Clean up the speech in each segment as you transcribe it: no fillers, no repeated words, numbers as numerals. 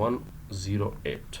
108।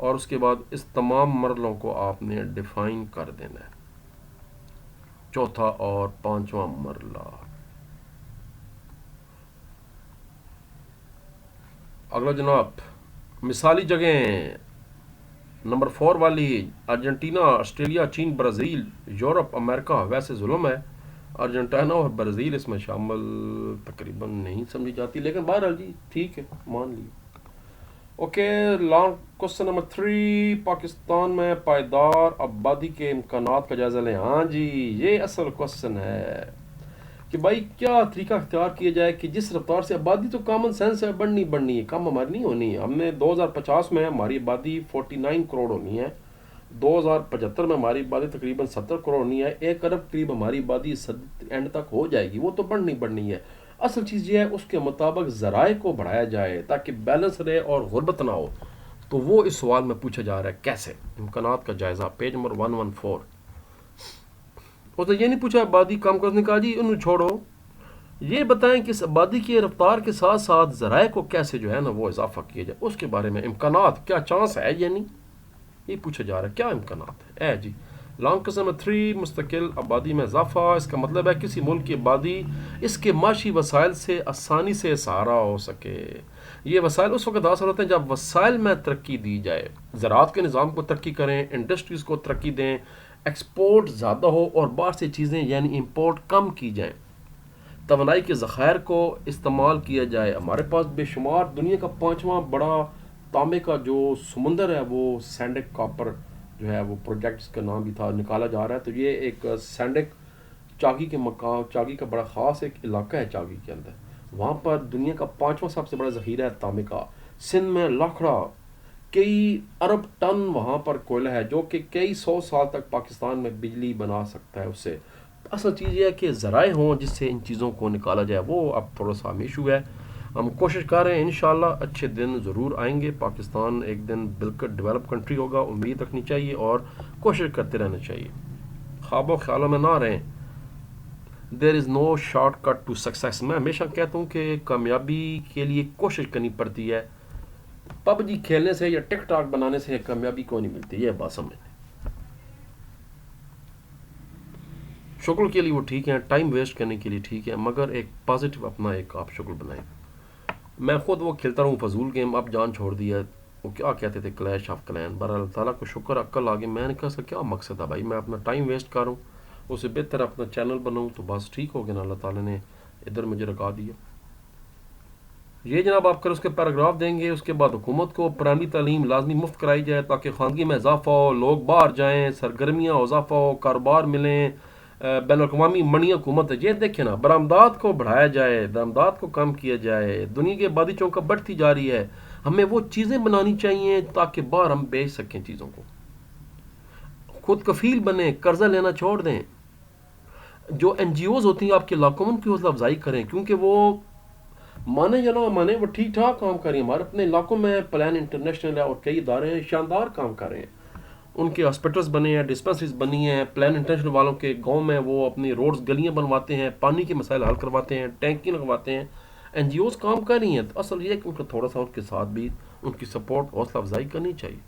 اور اس کے بعد اس تمام مرحلوں کو آپ نے ڈیفائن کر دینا ہے. چوتھا اور پانچواں مرحلہ. اگلا جناب مثالی جگہیں. نمبر 4 والی ارجنٹینا، آسٹریلیا، چین، برازیل، یورپ، امریکہ. ویسے ظلم ہے، ارجنٹینا اور برازیل اس میں شامل تقریباً نہیں سمجھی جاتی، لیکن بہرحال جی ٹھیک ہے، مان لی. Okay. Long question number 3. Pakistan میں پائیدار آبادی کے امکانات کا جائزہ لیں. ہاں جی، یہ اصل کوشچن ہے کہ بھائی کیا طریقہ اختیار کیا جائے کہ جس رفتار سے آبادی تو کامن سینس ہے، بڑھنی ہے، کم ہماری نہیں ہونی. ہم نے 2050 میں ہماری آبادی 49 کروڑ ہونی ہے، 2075 میں ہماری آبادی تقریباً 70 کروڑ ہونی ہے، 1 ارب قریب ہماری آبادی اینڈ تک ہو جائے گی. وہ تو بڑھنی ہے. اصل چیز یہ ہے اس کے مطابق ذرائع کو بڑھایا جائے تاکہ بیلنس رہے اور غربت نہ ہو. تو وہ اس سوال میں پوچھا جا رہا ہے کیسے. امکانات کا جائزہ، پیج نمبر 114. اس نے یہ نہیں پوچھا آبادی کم کرنے کا، جی انہوں چھوڑو، یہ بتائیں کہ اس آبادی کی رفتار کے ساتھ ساتھ ذرائع کو کیسے جو ہے نا وہ اضافہ کیا جائے، اس کے بارے میں. امکانات کیا چانس ہے یا نہیں، یہ پوچھا جا رہا ہے. کیا امکانات ہے جی. لانگ قسم 3. مستقل آبادی میں اضافہ. اس کا مطلب ہے کسی ملک کی آبادی اس کے معاشی وسائل سے آسانی سے سہارا ہو سکے. یہ وسائل اس وقت حاصل ہوتے ہیں جب وسائل میں ترقی دی جائے. زراعت کے نظام کو ترقی کریں، انڈسٹریز کو ترقی دیں، ایکسپورٹ زیادہ ہو اور باہر سے چیزیں یعنی امپورٹ کم کی جائیں. توانائی کے ذخائر کو استعمال کیا جائے. ہمارے پاس بے شمار دنیا کا 5واں بڑا تانبے کا جو سمندر ہے وہ سینڈک کاپر جو ہے وہ پروجیکٹس کا نام بھی تھا، نکالا جا رہا ہے. تو یہ ایک سینڈک چاگی کے مقام، چاگی کا بڑا خاص ایک علاقہ ہے چاگی کے اندر. وہاں پر دنیا کا 5واں سب سے بڑا ذخیرہ ہے تانبے کا. سندھ میں لاکھڑا کئی ارب ٹن وہاں پر کوئلہ ہے جو کہ کئی 100 سال تک پاکستان میں بجلی بنا سکتا ہے اس سے. اصل چیز یہ ہے کہ ذرائع ہوں جس سے ان چیزوں کو نکالا جائے. وہ اب تھوڑا سا ہم ایشو ہے، ہم کوشش کر رہے ہیں، انشاءاللہ اچھے دن ضرور آئیں گے. پاکستان ایک دن بالکل ڈیولپ کنٹری ہوگا، امید رکھنی چاہیے اور کوشش کرتے رہنا چاہیے. خواب و خیالوں میں نہ رہیں. دیر از نو شارٹ کٹ ٹو سکسیس. میں ہمیشہ کہتا ہوں کہ کامیابی کے لیے کوشش کرنی پڑتی ہے. پب جی کھیلنے سے یا ٹک ٹاک بنانے سے کامیابی کو نہیں ملتی، یہ بات سمجھ لیں. شغل کے لیے وہ ٹھیک ہے، ٹائم ویسٹ کرنے کے لیے ٹھیک ہے، مگر ایک پازیٹیو اپنا ایک آپ شغل بنائیں. میں خود وہ کھیلتا رہوں فضول گیم، اب جان چھوڑ دیا. وہ کیا کہتے تھے، کلیش آف کلین. بہرحال اللہ تعالیٰ کو شکر عقل آگے. میں نے کہا اس کا کیا مقصد ہے بھائی، میں اپنا ٹائم ویسٹ کروں، اسے بہتر اپنا چینل بناؤں تو بس ٹھیک ہو گیا نا. اللہ تعالیٰ نے ادھر مجھے رکا دیا. یہ جناب آپ کر اس کے پیراگراف دیں گے. اس کے بعد حکومت کو پرائمری تعلیم لازمی مفت کرائی جائے تاکہ خواندگی میں اضافہ ہو، لوگ باہر جائیں، سرگرمیاں اضافہ ہو، کاروبار ملیں، بین الاقوامی منی حکومت. یہ دیکھیں نا، برآمدات کو بڑھایا جائے، درآمدات کو کم کیا جائے. دنیا کی آبادی چونکہ بڑھتی جا رہی ہے، ہمیں وہ چیزیں بنانی چاہیے تاکہ باہر ہم بیچ سکیں چیزوں کو. خود کفیل بنیں، قرضہ لینا چھوڑ دیں. جو این جی اوز ہوتی ہیں آپ کے علاقوں میں ان کی حوصلہ افزائی کریں، کیونکہ وہ مانے یا نہ مانے وہ ٹھیک ٹھاک کام کر رہی ہیں. ہمارے اپنے علاقوں میں پلان انٹرنیشنل ہے اور کئی ادارے ہیں شاندار کام کر رہے ہیں. ان کے ہاسپٹلس بنے ہیں، ڈسپنسریز بنی ہیں. پلان انٹرنیشنل والوں کے گاؤں میں وہ اپنی روڈز گلیاں بنواتے ہیں، پانی کے مسائل حل کرواتے ہیں، ٹینکی لگواتے ہیں. این جی اوز کام کر رہی ہیں. تو اصل یہ ہے کہ ان کو تھوڑا سا ان کے ساتھ بھی ان کی سپورٹ حوصلہ افزائی کرنی چاہیے.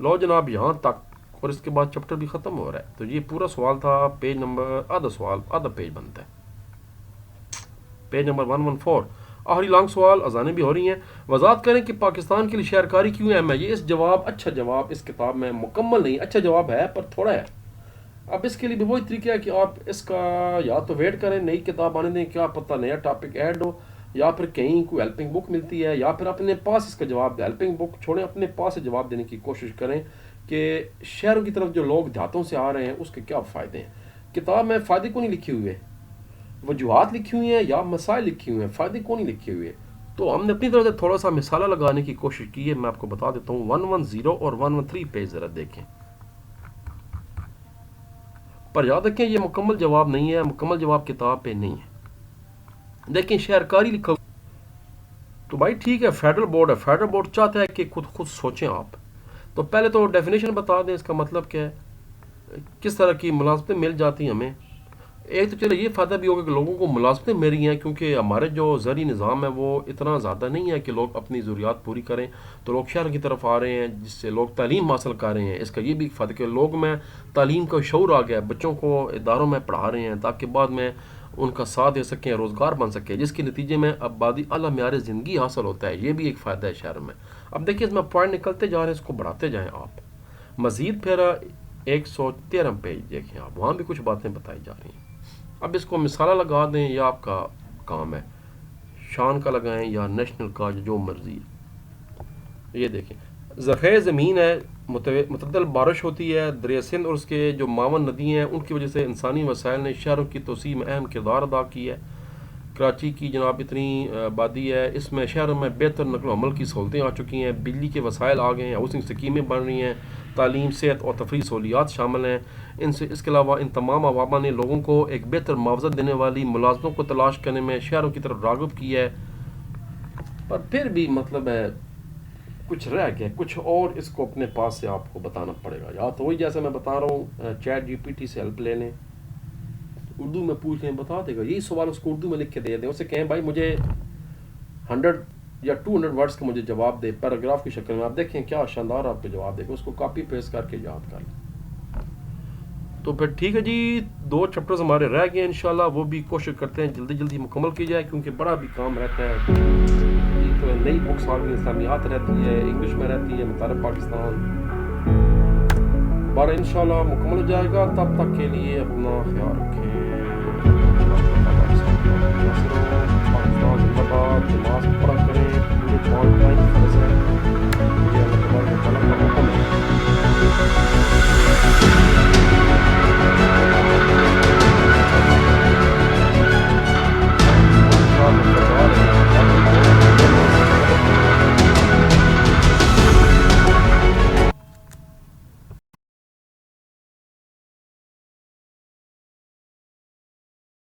لو جناب یہاں تک، اور اس کے بعد چیپٹر بھی ختم ہو رہا ہے. تو یہ پورا سوال تھا. پیج نمبر آدھا سوال آدھا پیج بنتا ہے. Page number 114. آخری لانگ سوال، اذانیں بھی ہو رہی ہیں. وضاحت کریں کہ پاکستان کے لیے شہرکاری کیوں اہم ہے. یہ اس جواب، اچھا جواب اس کتاب میں مکمل نہیں، اچھا جواب ہے پر تھوڑا ہے. اب اس کے لیے بھی وہی طریقہ ہے کہ آپ اس کا یا تو ویٹ کریں، نئی کتاب آنے دیں، کیا پتہ نیا ٹاپک ایڈ ہو، یا پھر کہیں کوئی ہیلپنگ بک ملتی ہے، یا پھر اپنے پاس اس کا جواب. ہیلپنگ بک چھوڑیں، اپنے پاس سے جواب دینے کی کوشش کریں کہ شہروں کی طرف جو لوگ دیہاتوں سے آ رہے ہیں اس کے کیا فائدے ہیں. کتاب میں فائدے کو نہیں لکھے ہوئے، وجوہات لکھی ہوئی ہیں یا مسائل لکھی ہوئے ہیں، فائدے کو نہیں لکھے ہوئے. تو ہم نے اپنی طرف سے تھوڑا سا مثالہ لگانے کی کوشش کی ہے. میں آپ کو بتا دیتا ہوں. 110 اور 113 پیج ذرا دیکھیں. پر یاد رکھیں یہ مکمل جواب نہیں ہے، مکمل جواب کتاب پہ نہیں ہے. دیکھیں شہرکاری لکھا، تو بھائی ٹھیک ہے، فیڈرل بورڈ ہے، فیڈرل بورڈ چاہتا ہے کہ خود سوچیں آپ. تو پہلے تو ڈیفینیشن بتا دیں اس کا مطلب کیا ہے، کس طرح کی ملازمتیں مل جاتی ہیں ہمیں. ایک تو چلے یہ فائدہ بھی ہوگا کہ لوگوں کو ملازمتیں میری ہیں، کیونکہ ہمارے جو زرعی نظام ہے وہ اتنا زیادہ نہیں ہے کہ لوگ اپنی ضروریات پوری کریں، تو لوگ شہر کی طرف آ رہے ہیں، جس سے لوگ تعلیم حاصل کر رہے ہیں۔ اس کا یہ بھی ایک فائدہ کہ لوگ میں تعلیم کا شعور آ گیا ہے، بچوں کو اداروں میں پڑھا رہے ہیں تاکہ بعد میں ان کا ساتھ دے سکیں، روزگار بن سکے، جس کے نتیجے میں آبادی اعلیٰ معیار زندگی حاصل ہوتا ہے۔ یہ بھی ایک فائدہ ہے شہر میں۔ اب دیکھیے اس میں پوائنٹ نکلتے جا رہے ہیں، اس کو بڑھاتے جائیں آپ مزید۔ پھر 113 پیج دیکھیں آپ، وہاں بھی کچھ باتیں بتائی جا رہی ہیں۔ اب اس کو مثالہ لگا دیں، یہ آپ کا کام ہے، شان کا لگائیں یا نیشنل کا، جو مرضی ہے۔ یہ دیکھیں ذخیر زمین ہے، متعدل بارش ہوتی ہے، دریا سندھ اور اس کے جو معاون ندی ہیں ان کی وجہ سے انسانی وسائل نے شہروں کی توسیع میں اہم کردار ادا کی ہے۔ کراچی کی جناب اتنی آبادی ہے، اس میں شہروں میں بہتر نقل و حمل کی سہولتیں آ چکی ہیں، بجلی کے وسائل آ گئے ہیں، ہاؤسنگ اسکیمیں بن رہی ہیں، تعلیم، صحت اور تفریح سہولیات شامل ہیں۔ اس کے علاوہ ان تمام عوامل نے لوگوں کو ایک بہتر معاوضہ دینے والی ملازمتوں کو تلاش کرنے میں شہروں کی طرف راغب کی ہے۔ پر پھر بھی مطلب ہے کچھ رہ گیا، کچھ اور اس کو اپنے پاس سے آپ کو بتانا پڑے گا، یا تو وہی جیسے میں بتا رہا ہوں چیٹ جی پی ٹی سے ہیلپ لے لیں، اردو میں پوچھ لیں، بتا دے گا۔ یہی سوال اس کو اردو میں لکھ کے دے دیں، اسے کہیں بھائی مجھے 100 یا 200 ورڈز کا مجھے جواب دے پیراگراف کی شکل میں۔ آپ دیکھیں کیا شاندار آپ کو جواب دے گا، اس کو کاپی پیسٹ کر کے یاد کر لیں۔ تو پھر ٹھیک ہے جی، 2 چیپٹرز ہمارے رہ گئے انشاءاللہ، وہ بھی کوشش کرتے ہیں جلدی جلدی مکمل کی جائے، کیونکہ بڑا بھی کام رہتا ہے۔ ایک نئی بکس آ گئی، اسلامیات رہتی ہے، انگلش میں رہتی ہے، مطالعہ پاکستان، بارہ انشاءاللہ مکمل ہو جائے گا۔ تب تک کے لیے اپنا خیال رکھیں۔